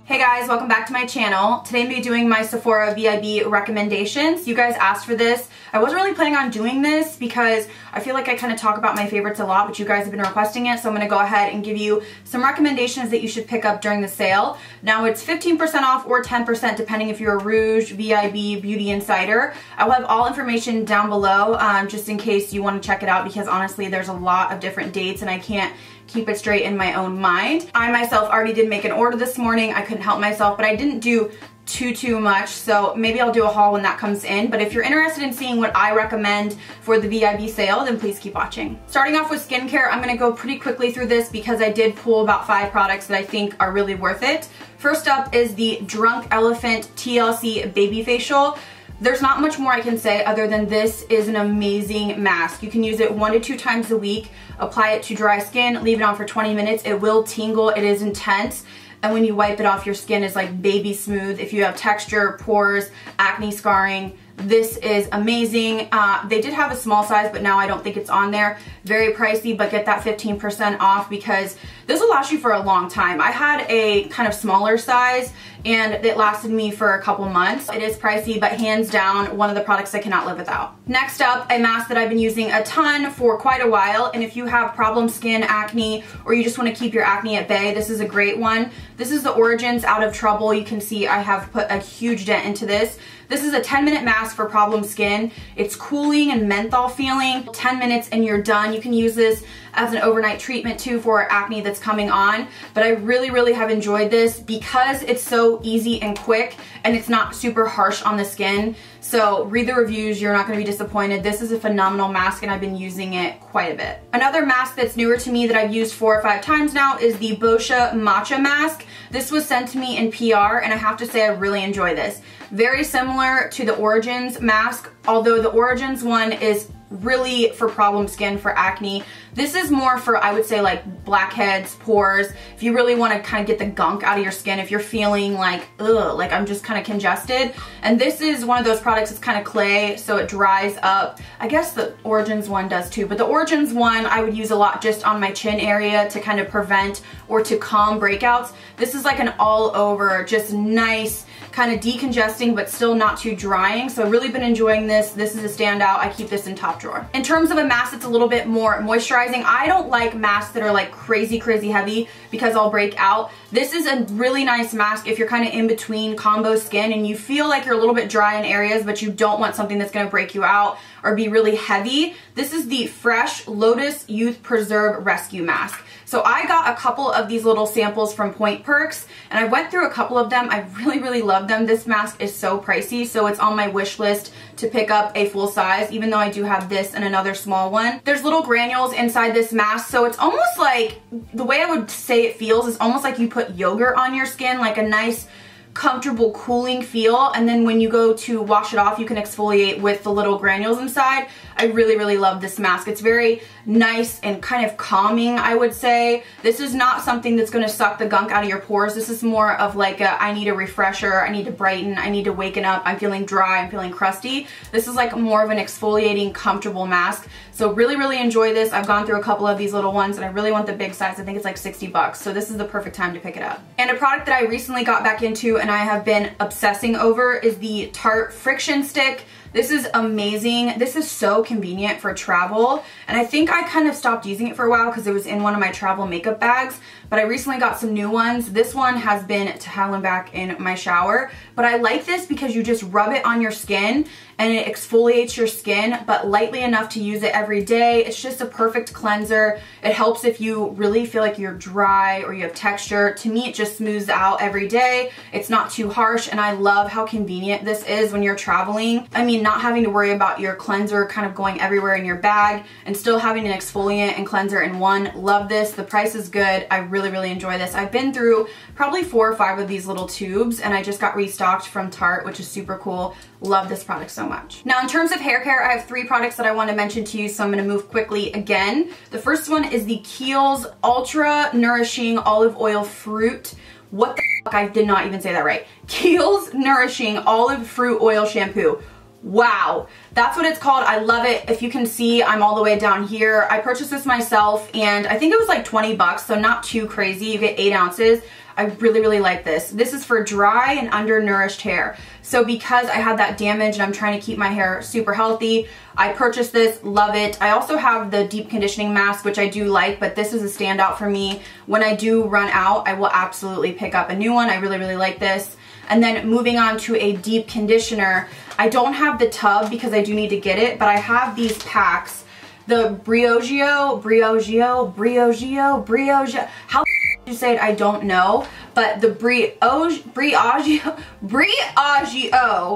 Hey guys, welcome back to my channel. Today I'm going to be doing my Sephora Vib recommendations. You guys asked for this. I wasn't really planning on doing this because I feel like I kind of talk about my favorites a lot, but you guys have been requesting it, so I'm going to go ahead and give you some recommendations that you should pick up during the sale. Now it's 15% off or 10% depending if you're a Rouge, Vib, Beauty Insider. I will have all information down below just in case you want to check it out because honestly there's a lot of different dates and I can't keep it straight in my own mind. I myself already did make an order this morning. I couldn't help myself, but I didn't do too much, so maybe I'll do a haul when that comes in. But if you're interested in seeing what I recommend for the VIB sale, then please keep watching. Starting off with skincare, I'm gonna go pretty quickly through this because I did pull about 5 products that I think are really worth it. First up is the Drunk Elephant TLC Baby Facial. There's not much more I can say other than this is an amazing mask. You can use it 1 to 2 times a week, apply it to dry skin, leave it on for 20 minutes. It will tingle, it is intense, and when you wipe it off, your skin is like baby smooth. If you have texture, pores, acne scarring, this is amazing. They did have a small size, but now I don't think it's on there. Very pricey, but get that 15% off because this will last you for a long time. I had a kind of smaller size and it lasted me for a couple months. It is pricey, but hands down, one of the products I cannot live without. Next up, a mask that I've been using a ton for quite a while, and if you have problem skin, acne, or you just want to keep your acne at bay, this is a great one. This is the Origins Out of Trouble. You can see I have put a huge dent into this. This is a 10-minute mask for problem skin. It's cooling and menthol feeling. 10 minutes and you're done. You can use this as an overnight treatment too for acne that's coming on. But I really have enjoyed this because it's so easy and quick and it's not super harsh on the skin. So read the reviews, you're not going to be disappointed. This is a phenomenal mask and I've been using it quite a bit. Another mask that's newer to me that I've used 4 or 5 times now is the Boscia Matcha mask. This was sent to me in PR and I have to say I really enjoy this. Very similar to the Origins mask, although the Origins one is really for problem skin, for acne. This is more for, I would say, like blackheads, pores, if you really want to kind of get the gunk out of your skin, if you're feeling like, ugh, like I'm just kind of congested. And this is one of those products that's kind of clay, so it dries up. I guess the Origins one does too, but the Origins one I would use a lot just on my chin area to kind of prevent or to calm breakouts. This is like an all over, just nice, kind of decongesting but still not too drying. So I've really been enjoying this. This is a standout. I keep this in top drawer. In terms of a mask that's a little bit more moisturizing, I don't like masks that are like crazy heavy because I'll break out. This is a really nice mask if you're kind of in between combo skin and you feel like you're a little bit dry in areas but you don't want something that's going to break you out or be really heavy. This is the Fresh Lotus Youth Preserve Rescue Mask. So I got a couple of these little samples from Point Perks and I went through a couple of them. I really love them. This mask is so pricey, so it's on my wish list to pick up a full size, even though I do have this and another small one. There's little granules inside this mask, so it's almost like, the way I would say it feels is almost like you put yogurt on your skin, like a nice comfortable cooling feel, and then when you go to wash it off you can exfoliate with the little granules inside. I really love this mask. It's very nice and kind of calming, I would say. This is not something that's going to suck the gunk out of your pores. This is more of like a, I need a refresher, I need to brighten, I need to waken up, I'm feeling dry, I'm feeling crusty. This is like more of an exfoliating, comfortable mask. So really enjoy this. I've gone through a couple of these little ones and I really want the big size. I think it's like 60 bucks. So this is the perfect time to pick it up. And a product that I recently got back into and I have been obsessing over is the Tarte Friction Stick. This is amazing. This is so convenient for travel, and I think I kind of stopped using it for a while because it was in one of my travel makeup bags, but I recently got some new ones. This one has been to hell and back in my shower, but I like this because you just rub it on your skin and it exfoliates your skin, but lightly enough to use it every day. It's just a perfect cleanser. It helps if you really feel like you're dry or you have texture. To me, it just smooths out every day. It's not too harsh, and I love how convenient this is when you're traveling. I mean, not having to worry about your cleanser kind of going everywhere in your bag and still having an exfoliant and cleanser in one. Love this. The price is good. I really enjoy this. I've been through probably 4 or 5 of these little tubes and I just got restocked from Tarte, which is super cool. Love this product so much. Now in terms of hair care, I have 3 products that I want to mention to you, so I'm going to move quickly again. The first one is the Kiehl's Ultra Nourishing Olive Oil Fruit. What the fuck? I did not even say that right. Kiehl's Nourishing Olive Fruit Oil Shampoo. Wow, that's what it's called. I love it. If you can see, I'm all the way down here. I purchased this myself and I think it was like 20 bucks, so not too crazy. You get 8 ounces. I really, really like this. This is for dry and undernourished hair. So because I had that damage and I'm trying to keep my hair super healthy, I purchased this, love it. I also have the deep conditioning mask, which I do like, but this is a standout for me. When I do run out, I will absolutely pick up a new one. I really, really like this. And then moving on to a deep conditioner. I don't have the tub because I do need to get it, but I have these packs. The Briogeo, how you say it, I don't know, but the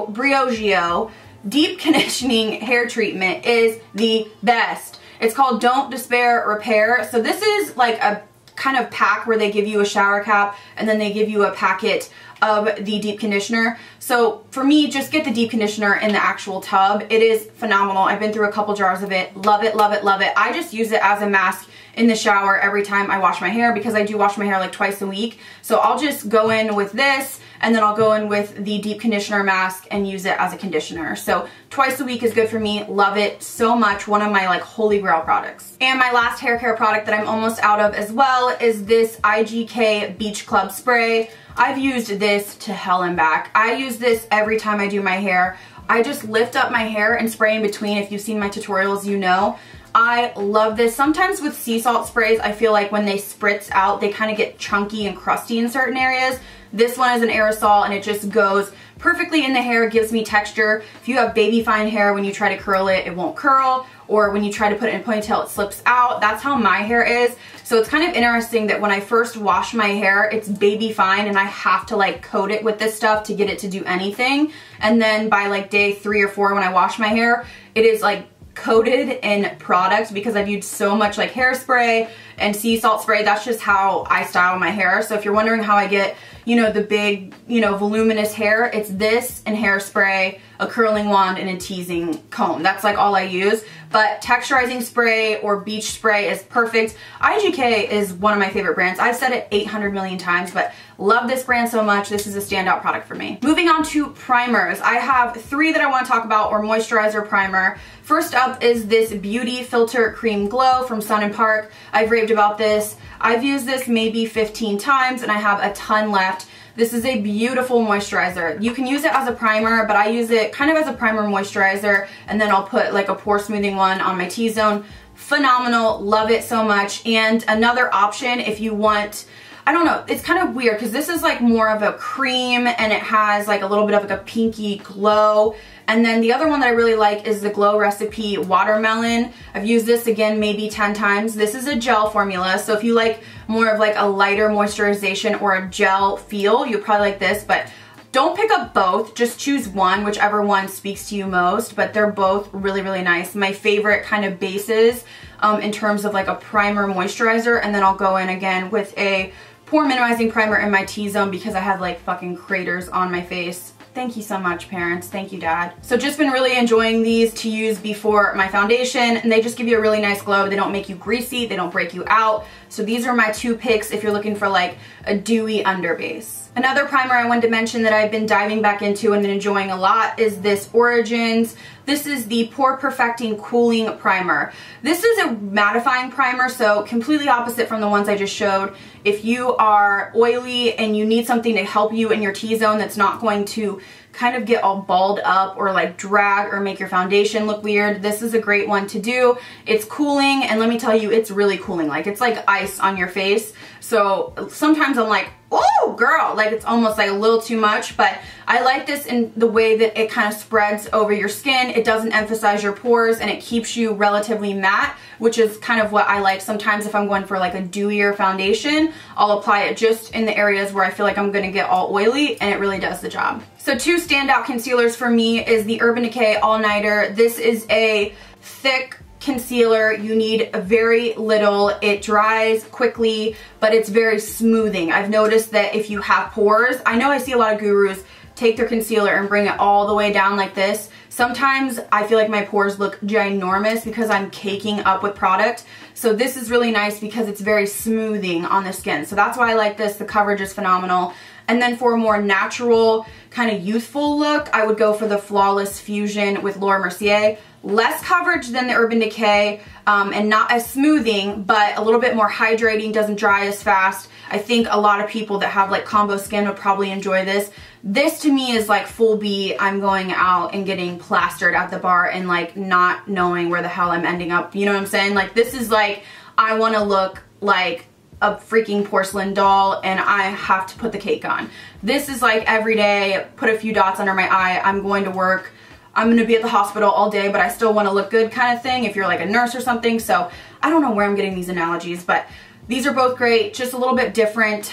Briogeo deep conditioning hair treatment is the best. It's called Don't Despair Repair. So this is like a kind of pack where they give you a shower cap and then they give you a packet of the deep conditioner. So for me, just get the deep conditioner in the actual tub. It is phenomenal. I've been through a couple jars of it. Love it, love it, love it. I just use it as a mask in the shower every time I wash my hair because I do wash my hair like twice a week. So I'll just go in with this and then I'll go in with the deep conditioner mask and use it as a conditioner. So twice a week is good for me. Love it so much. One of my like holy grail products. And my last hair care product that I'm almost out of as well is this IGK Beach Club Spray. I've used this to hell and back. I use this every time I do my hair. I just lift up my hair and spray in between. If you've seen my tutorials, you know. I love this. Sometimes with sea salt sprays, I feel like when they spritz out, they kind of get chunky and crusty in certain areas. This one is an aerosol and it just goes perfectly in the hair, gives me texture. If you have baby fine hair, when you try to curl it, it won't curl. Or when you try to put it in a ponytail, it slips out. That's how my hair is. So it's kind of interesting that when I first wash my hair, it's baby fine and I have to like coat it with this stuff to get it to do anything. And then by like day 3 or 4 when I wash my hair, it is like coated in product because I've used so much like hairspray and sea salt spray. That's just how I style my hair. So if you're wondering how I get, you know, the big, you know, voluminous hair, it's this and hairspray, a curling wand, and a teasing comb. That's like all I use. But texturizing spray or beach spray is perfect. IGK is one of my favorite brands. I've said it 800 million times, but love this brand so much. This is a standout product for me. Moving on to primers. I have 3 that I want to talk about, or moisturizer primer. First up is this Beauty Filter Cream Glow from Sun & Park. I've raved about this. I've used this maybe 15 times and I have a ton left. This is a beautiful moisturizer. You can use it as a primer, but I use it kind of as a primer moisturizer, and then I'll put like a pore smoothing one on my T-zone. Phenomenal, love it so much. And another option if you want, I don't know, it's kind of weird because this is like more of a cream and it has like a little bit of like a pinky glow. And then the other one that I really like is the Glow Recipe Watermelon. I've used this again maybe 10 times. This is a gel formula, so if you like more of like a lighter moisturization or a gel feel, you'll probably like this, but don't pick up both. Just choose one, whichever one speaks to you most, but they're both really, really nice. My favorite kind of bases in terms of like a primer moisturizer, and then I'll go in again with a pore minimizing primer in my T-zone because I have like fucking craters on my face. Thank you so much, parents. Thank you, Dad. So just been really enjoying these to use before my foundation, and they just give you a really nice glow. They don't make you greasy. They don't break you out. So these are my 2 picks if you're looking for like a dewy underbase. Another primer I wanted to mention that I've been diving back into and enjoying a lot is this Origins. This is the Pore Perfecting Cooling Primer. This is a mattifying primer, so completely opposite from the ones I just showed. If you are oily and you need something to help you in your T-zone that's not going to kind of get all balled up or like drag or make your foundation look weird, this is a great one to do. It's cooling, and let me tell you, it's really cooling. Like, it's like ice on your face. So sometimes I'm like, oh girl, like it's almost like a little too much, but I like this in the way that it kind of spreads over your skin. It doesn't emphasize your pores and it keeps you relatively matte, which is kind of what I like. Sometimes if I'm going for like a dewier foundation, I'll apply it just in the areas where I feel like I'm gonna get all oily, and it really does the job. So 2 standout concealers for me is the Urban Decay All Nighter. This is a thick concealer. You need very little. It dries quickly, but it's very smoothing. I've noticed that if you have pores, I know I see a lot of gurus take their concealer and bring it all the way down like this. Sometimes I feel like my pores look ginormous because I'm caking up with product. So this is really nice because it's very smoothing on the skin. So that's why I like this. The coverage is phenomenal. And then for a more natural, kind of youthful look, I would go for the Flawless Fusion with Laura Mercier. less coverage than the Urban Decay, and not as smoothing, but a little bit more hydrating, doesn't dry as fast. I think a lot of people that have like combo skin would probably enjoy this. This to me is like full B, I'm going out and getting plastered at the bar and like not knowing where the hell I'm ending up. You know what I'm saying? Like this is like, I want to look like a freaking porcelain doll and I have to put the cake on. This is like every day, put a few dots under my eye, I'm going to work, I'm going to be at the hospital all day, but I still want to look good kind of thing if you're like a nurse or something. So I don't know where I'm getting these analogies, but these are both great, just a little bit different,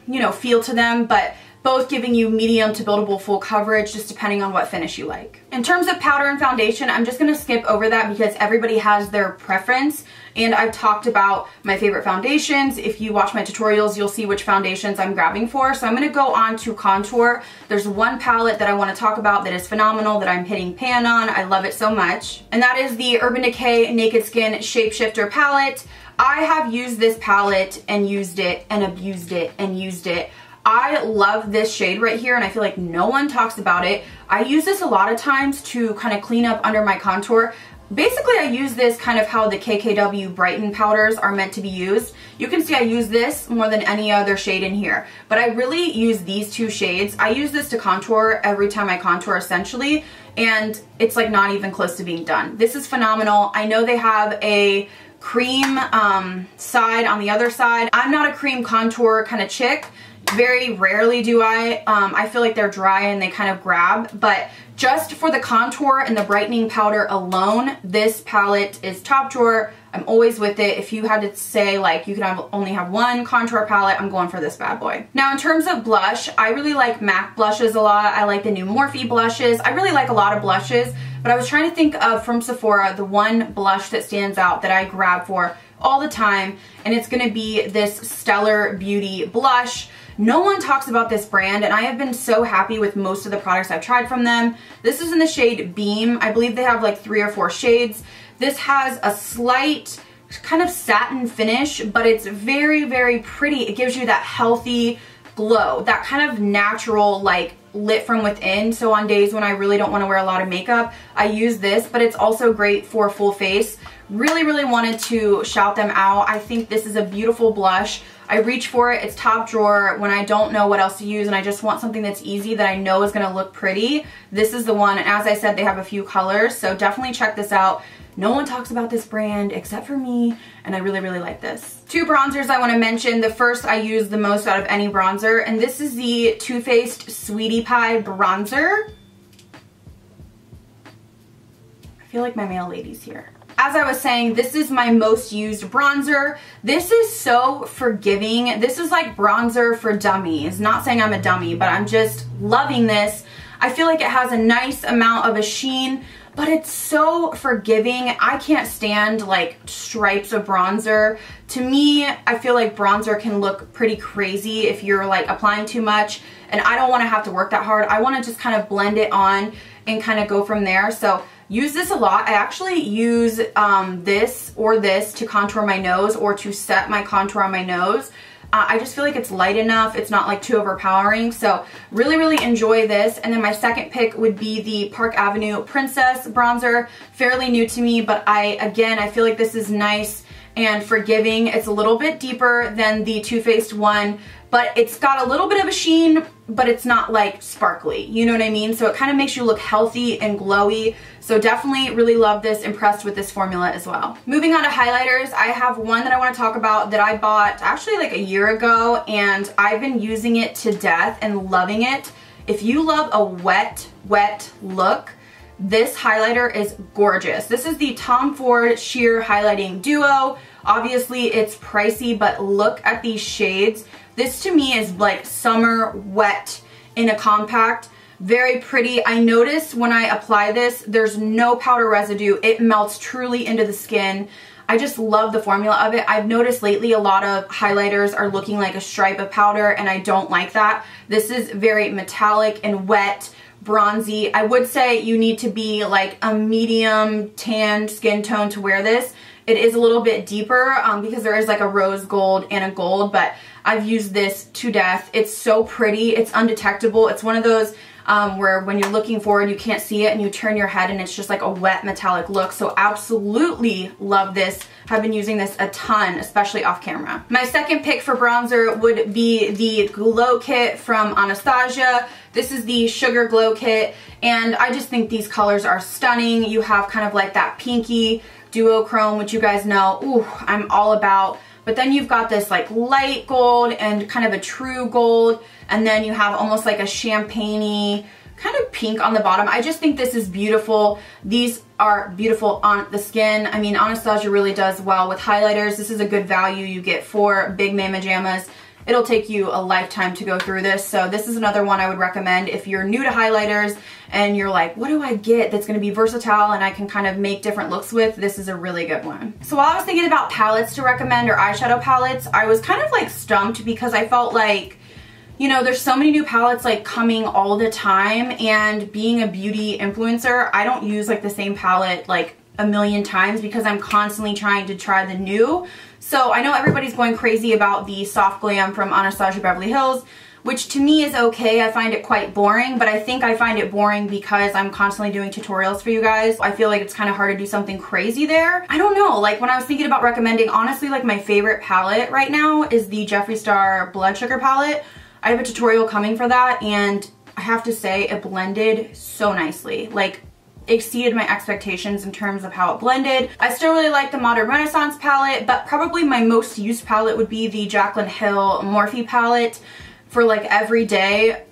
you know, feel to them, but both giving you medium to buildable full coverage, just depending on what finish you like. In terms of powder and foundation, I'm just going to skip over that because everybody has their preference, and I've talked about my favorite foundations. If you watch my tutorials, you'll see which foundations I'm grabbing for. So I'm going to go on to contour. There's one palette that I want to talk about that is phenomenal, that I'm hitting pan on. I love it so much, and that is the Urban Decay Naked Skin Shapeshifter palette. I have used this palette and used it and abused it and used it. I love this shade right here, and I feel like no one talks about it. I use this a lot of times to kind of clean up under my contour. Basically, I use this kind of how the KKW Brighten powders are meant to be used. You can see I use this more than any other shade in here, but I really use these two shades. I use this to contour every time I contour essentially, and it's like not even close to being done. This is phenomenal. I know they have a cream side on the other side. I'm not a cream contour kind of chick. Very rarely do I. I feel like they're dry and they kind of grab, but just for the contour and the brightening powder alone, this palette is top drawer. I'm always with it. If you had to say like you could only have one contour palette, I'm going for this bad boy. Now in terms of blush, I really like MAC blushes a lot. I like the new Morphe blushes. I really like a lot of blushes, but I was trying to think of from Sephora the one blush that stands out that I grab for all the time, and it's gonna be this Stellar Beauty blush. No one talks about this brand, and I have been so happy with most of the products I've tried from them. This is in the shade Beam. I believe they have like 3 or 4 shades. This has a slight kind of satin finish, but it's very, very pretty. It gives you that healthy glow, that kind of natural, like lit from within. So on days when I really don't want to wear a lot of makeup, I use this, but it's also great for full face. Really, really wanted to shout them out. I think this is a beautiful blush. I reach for it. It's top drawer when I don't know what else to use and I just want something that's easy that I know is going to look pretty. This is the one, and as I said, they have a few colors, so definitely check this out. No one talks about this brand except for me, and I really, really like this. 2 bronzers I want to mention. The first I use the most out of any bronzer, and this is the Too Faced Sweetiepie bronzer. I feel like my male lady's here. As I was saying, this is my most used bronzer. This is so forgiving. This is like bronzer for dummies. Not saying I'm a dummy, but I'm just loving this. I feel like it has a nice amount of a sheen, but it's so forgiving. I can't stand like stripes of bronzer. To me, I feel like bronzer can look pretty crazy if you're like applying too much, and I don't want to have to work that hard. I want to just kind of blend it on and kind of go from there. So use this a lot. I actually use this or this to contour my nose or to set my contour on my nose. I just feel like it's light enough. It's not like too overpowering. So really, really enjoy this. And then my second pick would be the Park Avenue Princess bronzer. Fairly new to me, but again, I feel like this is nice and forgiving. It's a little bit deeper than the Too Faced one, but it's got a little bit of a sheen, but it's not like sparkly, you know what I mean? So it kind of makes you look healthy and glowy. So definitely really love this, impressed with this formula as well. Moving on to highlighters, I have one that I want to talk about that I bought actually like a year ago, and I've been using it to death and loving it. If you love a wet look, this highlighter is gorgeous. This is the Tom Ford Sheer Highlighting Duo. Obviously it's pricey, but look at these shades. This to me is like summer wet in a compact. Very pretty. I notice when I apply this, there's no powder residue. It melts truly into the skin. I just love the formula of it. I've noticed lately a lot of highlighters are looking like a stripe of powder, and I don't like that. This is very metallic and wet, bronzy. I would say you need to be like a medium tan skin tone to wear this. It is a little bit deeper because there is like a rose gold and a gold, but I've used this to death. It's so pretty. It's undetectable. It's one of those, where when you're looking forward you can't see it and you turn your head and it's just like a wet metallic look. So absolutely love this. Have been using this a ton, especially off camera. My second pick for bronzer would be the Glow Kit from Anastasia. This is the Sugar Glow Kit, and I just think these colors are stunning. You have kind of like that pinky duochrome, which you guys know, ooh, I'm all about. But then you've got this like light gold and kind of a true gold, and then you have almost like a champagne-y kind of pink on the bottom. I just think this is beautiful. These are beautiful on the skin. I mean, Anastasia really does well with highlighters. This is a good value you get for big mama jammas. It'll take you a lifetime to go through this. So this is another one I would recommend if you're new to highlighters and you're like, what do I get that's gonna be versatile and I can kind of make different looks with? This is a really good one. So while I was thinking about palettes to recommend or eyeshadow palettes, I was kind of like stumped because I felt like, you know, there's so many new palettes like coming all the time, and being a beauty influencer, I don't use like the same palette like a million times because I'm constantly trying to try the new. So I know everybody's going crazy about the Soft Glam from Anastasia Beverly Hills, which to me is okay. I find it quite boring, but I think I find it boring because I'm constantly doing tutorials for you guys. I feel like it's kind of hard to do something crazy there. I don't know, like when I was thinking about recommending, honestly, like my favorite palette right now is the Jeffree Star Blood Sugar palette. I have a tutorial coming for that, and I have to say it blended so nicely. Like, exceeded my expectations in terms of how it blended. I still really like the Modern Renaissance palette, but probably my most used palette would be the Jaclyn Hill Morphe palette for like every day,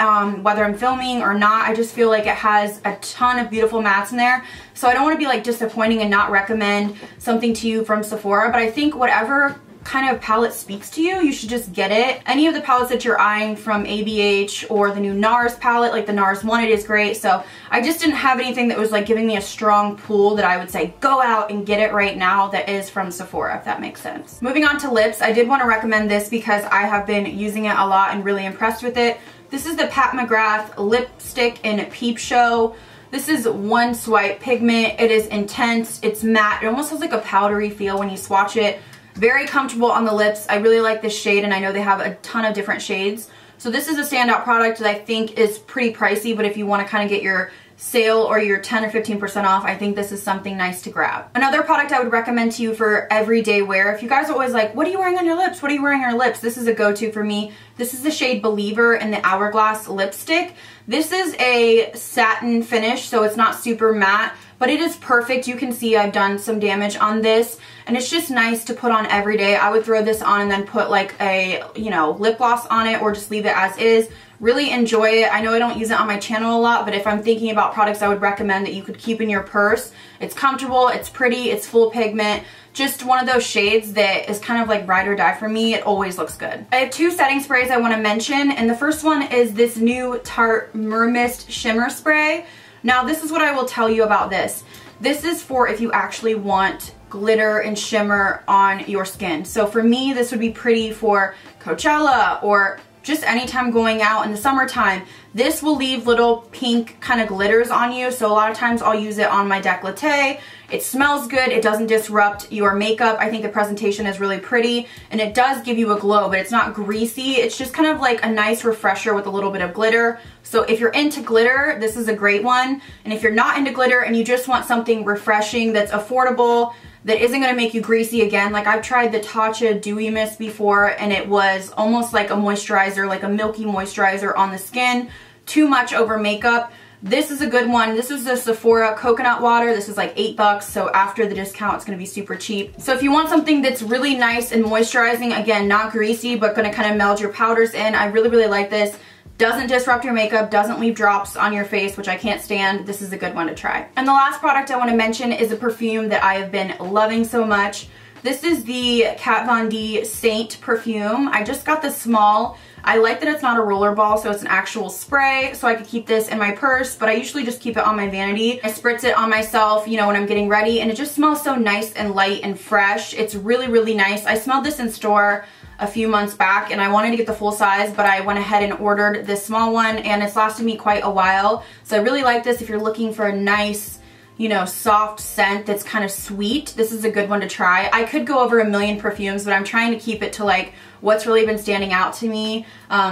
whether I'm filming or not. I just feel like it has a ton of beautiful mattes in there. So I don't want to be like disappointing and not recommend something to you from Sephora, but I think whatever kind of palette speaks to you, you should just get it. Any of the palettes that you're eyeing from ABH or the new NARS palette, like the NARS Wanted is great. So I just didn't have anything that was like giving me a strong pull that I would say go out and get it right now that is from Sephora, if that makes sense. Moving on to lips, I did want to recommend this because I have been using it a lot and really impressed with it. This is the Pat McGrath lipstick in Peep Show. This is one swipe pigment. It is intense, it's matte, it almost has like a powdery feel when you swatch it. Very comfortable on the lips. I really like this shade, and I know they have a ton of different shades. So this is a standout product that I think is pretty pricey, but if you want to kind of get your sale or your 10 or 15% off, I think this is something nice to grab. Another product I would recommend to you for everyday wear, if you guys are always like, what are you wearing on your lips? What are you wearing on your lips? This is a go-to for me. This is the shade Believer in the Hourglass lipstick. This is a satin finish, so it's not super matte, but it is perfect. You can see I've done some damage on this, and it's just nice to put on every day. I would throw this on and then put like a, you know, lip gloss on it, or just leave it as is. Really enjoy it. I know I don't use it on my channel a lot, but if I'm thinking about products I would recommend that you could keep in your purse. It's comfortable, it's pretty, it's full pigment. Just one of those shades that is kind of like ride or die for me. It always looks good. I have two setting sprays I want to mention, and the first one is this new Tarte Mermist Shimmer Spray. Now this is what I will tell you about this. This is for if you actually want glitter and shimmer on your skin. So for me, this would be pretty for Coachella or just anytime going out in the summertime. This will leave little pink kind of glitters on you, so a lot of times I'll use it on my décolleté. It smells good, it doesn't disrupt your makeup. I think the presentation is really pretty, and it does give you a glow, but it's not greasy. It's just kind of like a nice refresher with a little bit of glitter. So if you're into glitter, this is a great one. And if you're not into glitter and you just want something refreshing that's affordable, that isn't going to make you greasy again. Like I've tried the Tatcha Dewy Mist before, and it was almost like a moisturizer, like a milky moisturizer on the skin. Too much over makeup. This is a good one. This is the Sephora Coconut Water. This is like $8, so after the discount it's going to be super cheap. So if you want something that's really nice and moisturizing, again, not greasy, but going to kind of meld your powders in, I really, really like this. Doesn't disrupt your makeup, doesn't leave drops on your face, which I can't stand. This is a good one to try. And the last product I want to mention is a perfume that I have been loving so much. This is the Kat Von D Saint perfume. I just got the small. I like that it's not a roller ball, so it's an actual spray, so I could keep this in my purse, but I usually just keep it on my vanity. I spritz it on myself, you know, when I'm getting ready, and it just smells so nice and light and fresh. It's really, really nice. I smelled this in store a few months back, and I wanted to get the full size, but I went ahead and ordered this small one, and it's lasted me quite a while. So I really like this if you're looking for a nice, you know, soft scent that's kind of sweet, this is a good one to try. I could go over a million perfumes, but I'm trying to keep it to like what's really been standing out to me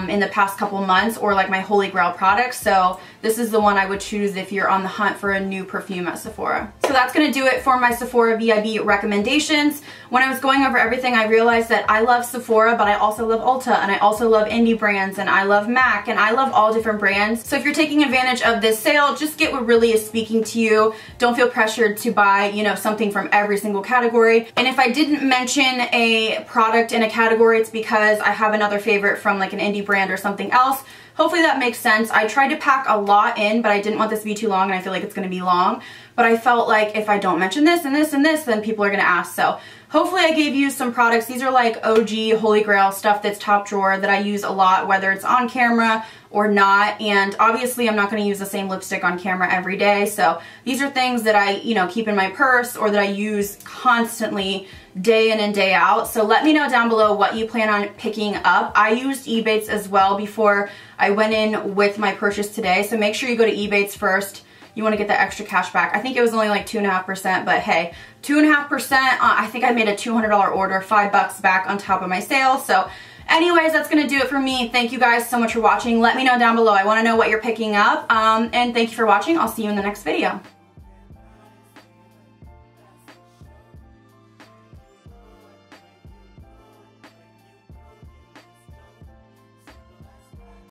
in the past couple months, or like my holy grail products. So this is the one I would choose if you're on the hunt for a new perfume at Sephora. So that's gonna do it for my Sephora VIB recommendations. When I was going over everything, I realized that I love Sephora, but I also love Ulta, and I also love indie brands, and I love MAC, and I love all different brands. So if you're taking advantage of this sale, just get what really is speaking to you. Don't feel pressured to buy, you know, something from every single category. And if I didn't mention a product in a category, it's because I have another favorite from like an indie brand or something else. Hopefully that makes sense. I tried to pack a lot in, but I didn't want this to be too long, and I feel like it's going to be long. But I felt like if I don't mention this and this and this, then people are going to ask. So hopefully I gave you some products. These are like OG holy grail stuff that's top drawer that I use a lot, whether it's on camera or not. And obviously I'm not going to use the same lipstick on camera every day. So these are things that I, you know, keep in my purse or that I use constantly day in and day out. So let me know down below what you plan on picking up. I used Ebates as well before I went in with my purchase today. So make sure you go to Ebates first. You want to get that extra cash back. I think it was only like 2.5%, but hey, 2.5%, I think I made a $200 order, $5 back on top of my sale. So anyways, that's going to do it for me. Thank you guys so much for watching. Let me know down below. I want to know what you're picking up. And thank you for watching. I'll see you in the next video.